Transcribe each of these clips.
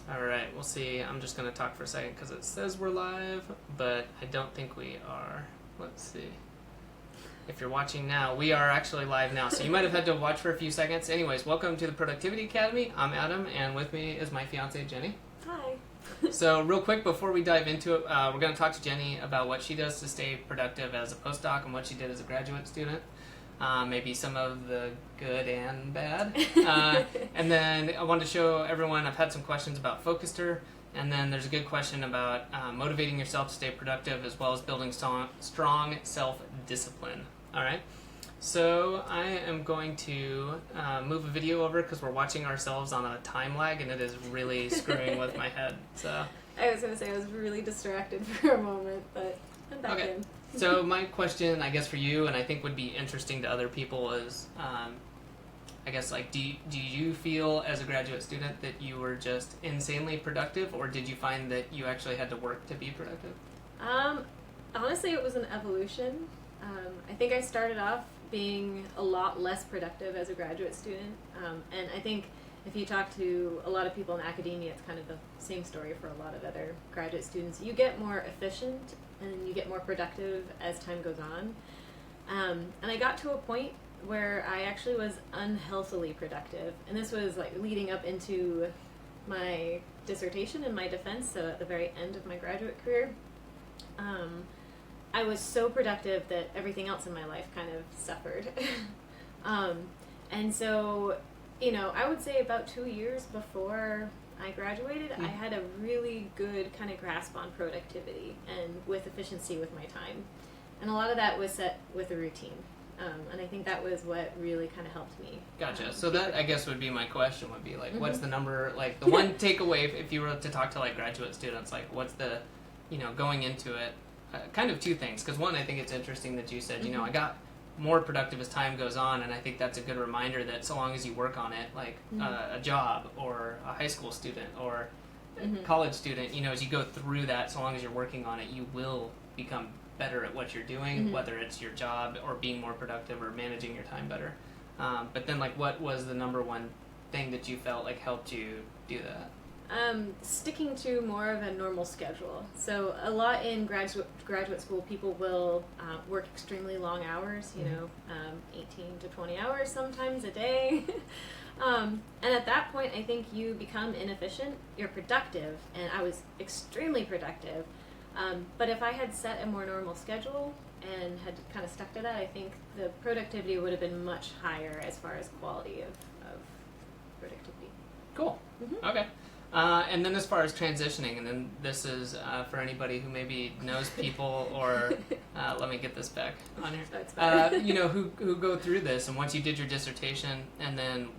Alright, we'll see. I'm just going to talk for a second because it says we're live, but I don't think we are. Let's see. If you're watching now, we are actually live now, so you might have had to watch for a few seconds. Anyways, welcome to the Productivity Academy. I'm Adam, and with me is my fiance, Jenny. Hi. So real quick, before we dive into it, we're going to talk to Jenny about what she does to stay productive as a postdoc and what she did as a graduate student. Maybe some of the good and bad. And then I wanted to show everyone, I've had some questions about Focuster, and then there's a good question about motivating yourself to stay productive as well as building strong self-discipline. All right? So I am going to move a video over because we're watching ourselves on a time lag, and it is really screwing with my head. So I was going to say I was really distracted for a moment, but I'm back okay. in. So my question, I guess, for you, and I think would be interesting to other people is, I guess, like, do you feel as a graduate student that you were just insanely productive, or did you find that you actually had to work to be productive? Honestly, it was an evolution. I think I started off being a lot less productive as a graduate student, and I think if you talk to a lot of people in academia, it's kind of the same story for a lot of other graduate students. You get more efficient and you get more productive as time goes on. And I got to a point where I actually was unhealthily productive. And this was like leading up into my dissertation and my defense, so at the very end of my graduate career. I was so productive that everything else in my life kind of suffered. And so, you know, I would say about 2 years before I graduated, I had a really good kind of grasp on productivity and with efficiency with my time. And a lot of that was set with a routine. And I think that was what really kind of helped me. Gotcha. So that, I guess, would be my question, would be, like, what's the number, like, the one takeaway, if you were to talk to, like, graduate students, like, what's the, you know, going into it, kind of two things. Because one, I think it's interesting that you said, you know, I got more productive as time goes on, and I think that's a good reminder that so long as you work on it, like a job or a high school student or a college student, you know, as you go through that, so long as you're working on it, you will become better at what you're doing, whether it's your job or being more productive or managing your time better. But then, like, what was the number one thing that you felt like helped you do that? Sticking to more of a normal schedule. So a lot in graduate school, people will work extremely long hours, you know, 18 to 20 hours sometimes a day. And at that point, I think you become inefficient. You're productive, and I was extremely productive. But if I had set a more normal schedule and had kind of stuck to that, I think the productivity would have been much higher as far as quality of productivity. Cool. Okay. And then as far as transitioning, and then this is for anybody who maybe knows people or, let me get this back on here, you know, who go through this, and once you did your dissertation and then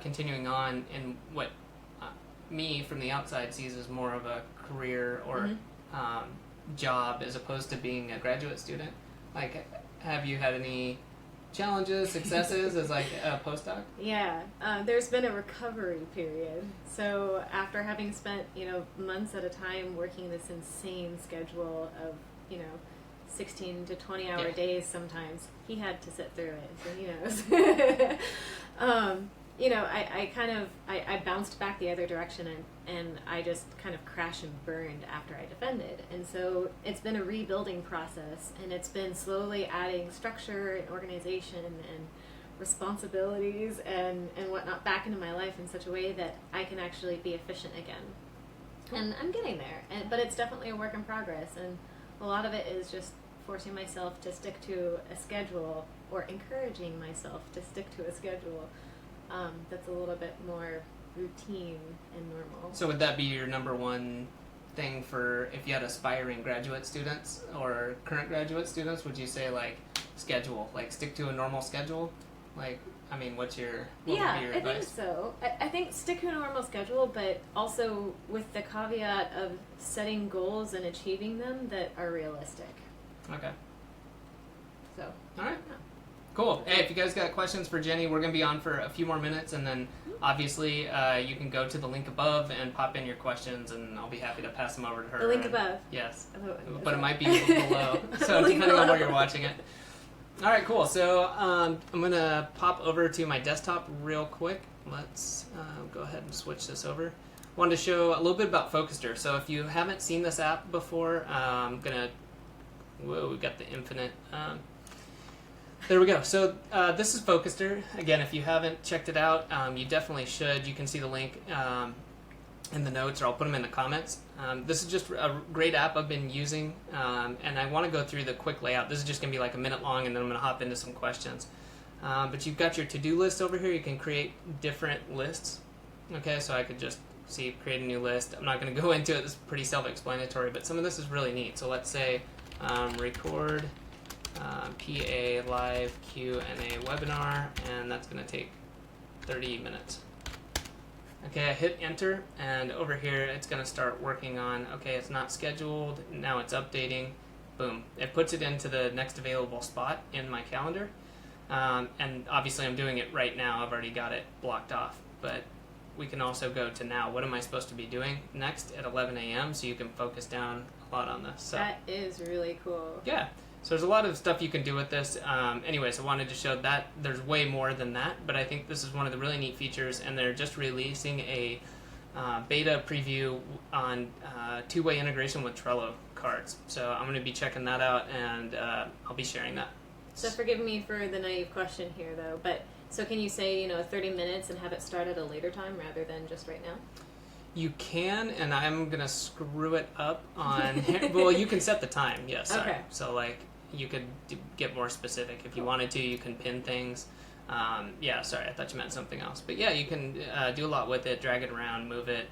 continuing on in what me from the outside sees as more of a career or job as opposed to being a graduate student, like, have you had any challenges, successes as like a postdoc? Yeah, there's been a recovery period. So after having spent, you know, months at a time working this insane schedule of, you know, 16 to 20 hour days sometimes, he had to sit through it, so he knows. You know, I bounced back the other direction and I just kind of crashed and burned after I defended. And so it's been a rebuilding process, and it's been slowly adding structure and organization and responsibilities and whatnot back into my life in such a way that I can actually be efficient again. And I'm getting there, but it's definitely a work in progress, and a lot of it is just forcing myself to stick to a schedule or encouraging myself to stick to a schedule that's a little bit more routine and normal. So would that be your number one thing for if you had aspiring graduate students or current graduate students? Would you say, like, schedule, like, stick to a normal schedule? Like, I mean, what would be your advice? I think so. I think stick to a normal schedule, but also with the caveat of setting goals and achieving them that are realistic. Okay. So. All right. Yeah. Cool. Hey, if you guys got questions for Jenny, we're going to be on for a few more minutes, and then obviously you can go to the link above and pop in your questions, and I'll be happy to pass them over to her. The link above? Yes. But it might be below, so depending on where you're watching it. All right, cool. So I'm going to pop over to my desktop real quick. Let's go ahead and switch this over. wanted to show a little bit about Focuster. So if you haven't seen this app before, I'm gonna. Whoa, we got the infinite. There we go. So this is Focuster. Again, if you haven't checked it out, you definitely should. You can see the link in the notes, or I'll put them in the comments. This is just a great app I've been using, and I want to go through the quick layout. This is just going to be like a minute long, and then I'm going to hop into some questions. But you've got your to-do list over here. You can create different lists. Okay, so I could just create a new list. I'm not going to go into it. It's pretty self-explanatory, but some of this is really neat. So let's say record PA live Q&A webinar, and that's going to take 30 minutes. Okay, I hit enter, and over here it's going to start working on, okay, it's not scheduled, now it's updating, boom. It puts it into the next available spot in my calendar, and obviously I'm doing it right now, I've already got it blocked off, but we can also go to now, what am I supposed to be doing next at 11 a.m., so you can focus down a lot on this. So, that is really cool. Yeah. So there's a lot of stuff you can do with this. Anyways, I wanted to show that there's way more than that, but I think this is one of the really neat features, and they're just releasing a beta preview on two-way integration with Trello cards. So I'm going to be checking that out, and I'll be sharing that. So forgive me for the naive question here, though, but so can you say, 30 minutes and have it start at a later time rather than just right now? You can, and I'm going to screw it up on... Well, you can set the time, yes. Sorry. Okay. So, you could get more specific. If you wanted to, you can pin things. Yeah, sorry, I thought you meant something else. But yeah, you can do a lot with it, drag it around, move it.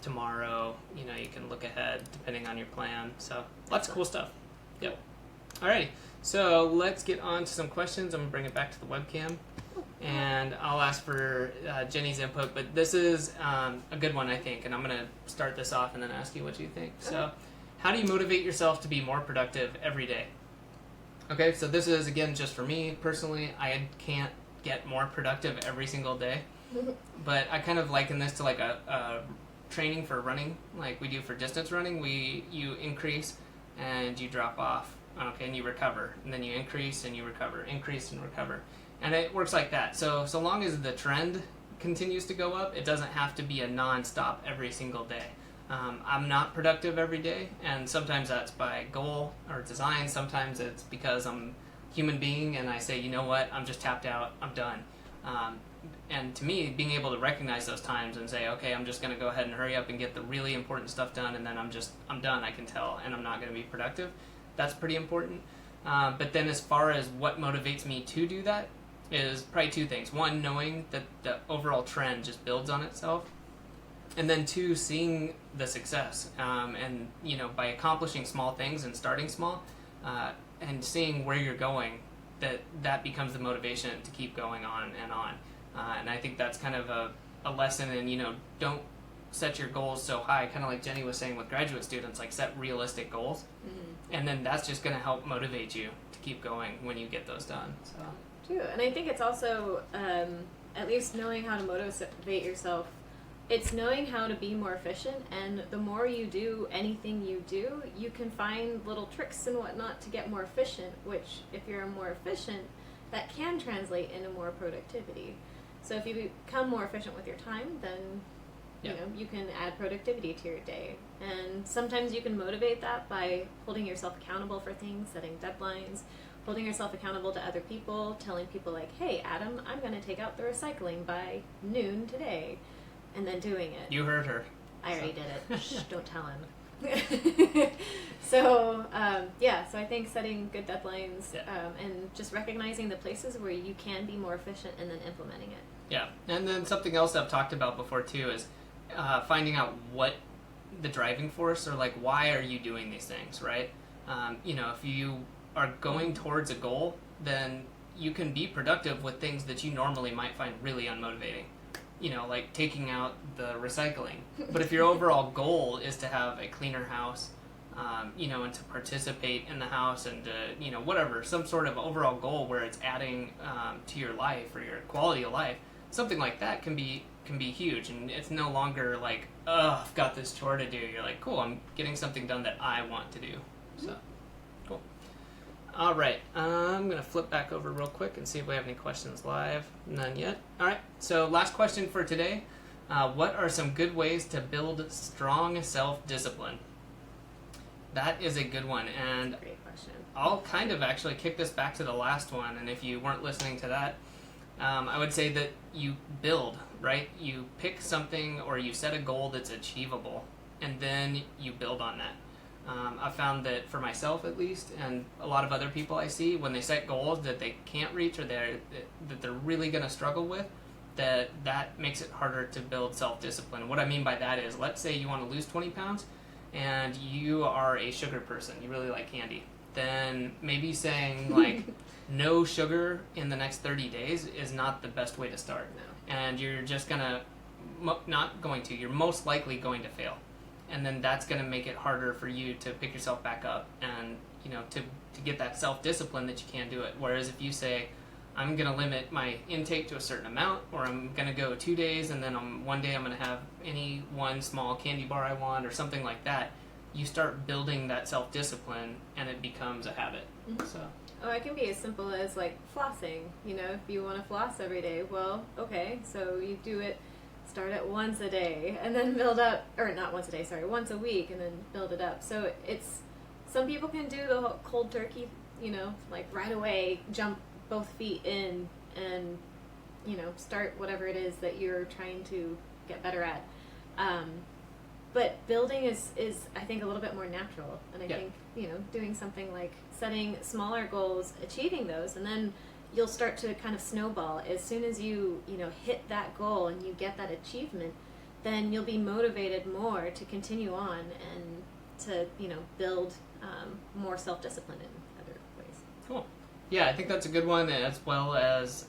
Tomorrow, you can look ahead depending on your plan. So lots of cool stuff. Yep. Alrighty, so let's get on to some questions. I'm going to bring it back to the webcam. And I'll ask for Jenny's input, but this is a good one, I think. And I'm going to start this off and then ask you what you think. So, how do you motivate yourself to be more productive every day? Okay, so this is, again, just for me personally. I can't get more productive every single day. But I kind of liken this to like a training for running, like we do for distance running. You increase and you drop off, okay, and you recover. And then you increase and you recover, increase and recover. And it works like that. So long as the trend continues to go up, it doesn't have to be a non-stop every single day. I'm not productive every day, and sometimes that's by goal or design. Sometimes it's because I'm a human being and I say, you know what, I'm just tapped out, I'm done. And to me, being able to recognize those times and say, okay, I'm just going to go ahead and hurry up and get the really important stuff done, and then I'm done, I can tell, and I'm not going to be productive. That's pretty important. But then as far as what motivates me to do that is probably two things. One, knowing that the overall trend just builds on itself. And then two, seeing the success, and by accomplishing small things and starting small, and seeing where you're going, that becomes the motivation to keep going on and on. And I think that's kind of a lesson in, don't set your goals so high, kind of like Jenny was saying with graduate students, like set realistic goals, and then that's just going to help motivate you to keep going when you get those done. So. Too, and I think it's also at least knowing how to motivate yourself. It's knowing how to be more efficient, and the more you do anything you do, you can find little tricks and whatnot to get more efficient, which if you're more efficient, that can translate into more productivity. So if you become more efficient with your time, then you can add productivity to your day. And sometimes you can motivate that by holding yourself accountable for things, setting deadlines, holding yourself accountable to other people, telling people like, hey, Adam, I'm going to take out the recycling by noon today. And then doing it. You heard her. I already did it. Shh, don't tell him. So I think setting good deadlines and just recognizing the places where you can be more efficient and then implementing it. Yeah, and then something else I've talked about before too is finding out what the driving force, or like why are you doing these things, right? If you are going towards a goal, then you can be productive with things that you normally might find really unmotivating. Like taking out the recycling. But if your overall goal is to have a cleaner house, and to participate in the house and to, whatever, some sort of overall goal where it's adding to your life or your quality of life, something like that can be huge. And it's no longer like, oh, I've got this chore to do. You're like, cool, I'm getting something done that I want to do. So, cool. All right, I'm going to flip back over real quick and see if we have any questions live. None yet. All right, so last question for today. What are some good ways to build strong self-discipline? That is a good one, and Great question. I'll kind of actually kick this back to the last one, and if you weren't listening to that, I would say that you build, right? You pick something or you set a goal that's achievable, and then you build on that. I've found that for myself at least, and a lot of other people I see, when they set goals that they can't reach or that they're really going to struggle with, that makes it harder to build self-discipline. What I mean by that is, let's say you want to lose 20 pounds, and you are a sugar person, you really like candy, then maybe saying like no sugar in the next 30 days is not the best way to start. No. And you're just gonna you're most likely going to fail, and then that's gonna make it harder for you to pick yourself back up and to get that self-discipline that you can do it. Whereas if you say, I'm going to limit my intake to a certain amount, or I'm going to go 2 days and then one day I'm going to have any one small candy bar I want or something like that, you start building that self-discipline and it becomes a habit. Mm-hmm. So. Oh, it can be as simple as like flossing. If you want to floss every day, well, okay, so you do it, start at once a day and then build up, or not once a day, sorry, once a week and then build it up. So some people can do the whole cold turkey, like right away, jump both feet in and start whatever it is that you're trying to get better at, but building is I think a little bit more natural, and I think doing something like setting smaller goals, achieving those, and then you'll start to kind of snowball. As soon as you hit that goal and you get that achievement, then you'll be motivated more to continue on and to build more self-discipline in other ways. Cool. Yeah, I think that's a good one, as well as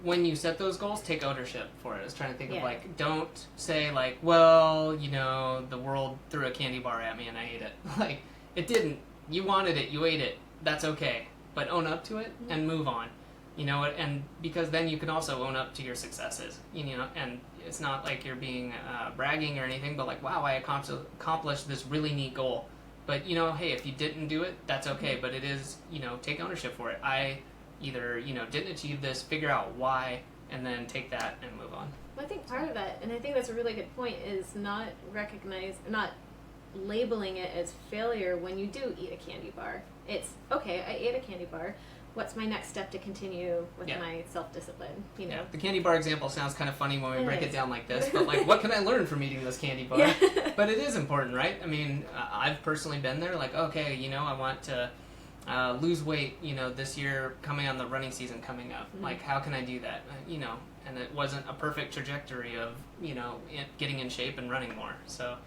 when you set those goals, take ownership for it. I was trying to think of don't say the world threw a candy bar at me and I ate it. It didn't. You wanted it, you ate it. That's okay. But own up to it and move on. And because then you can also own up to your successes. And it's not like you're being bragging or anything, but wow, I accomplished this really neat goal. But, hey, if you didn't do it, that's okay. But it is, take ownership for it. I either, didn't achieve this, figure out why, and then take that and move on. Well, I think part of that, and I think that's a really good point, is not labeling it as failure when you do eat a candy bar. It's, okay, I ate a candy bar. What's my next step to continue with my self-discipline? Yeah, the candy bar example sounds kind of funny when we break it down like this, but what can I learn from eating this candy bar? Yeah. But it is important, right? I mean, I've personally been there, okay, I want to lose weight, this year coming on the running season coming up. Mm-hmm. How can I do that? And it wasn't a perfect trajectory of, getting in shape and running more. So,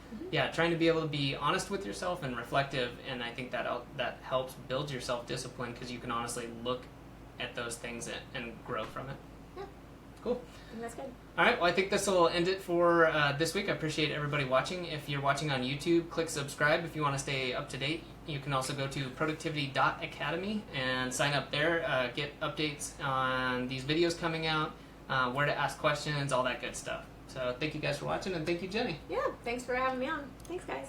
trying to be able to be honest with yourself and reflective, and I think that helps build your self-discipline because you can honestly look at those things and grow from it. Yeah. Cool. I think that's good. All right, well, I think this will end it for this week. I appreciate everybody watching. If you're watching on YouTube, click subscribe if you want to stay up to date. You can also go to productivity.academy and sign up there, get updates on these videos coming out, where to ask questions, all that good stuff. So thank you guys for watching, and thank you, Jenny. Yeah, thanks for having me on. Thanks, guys.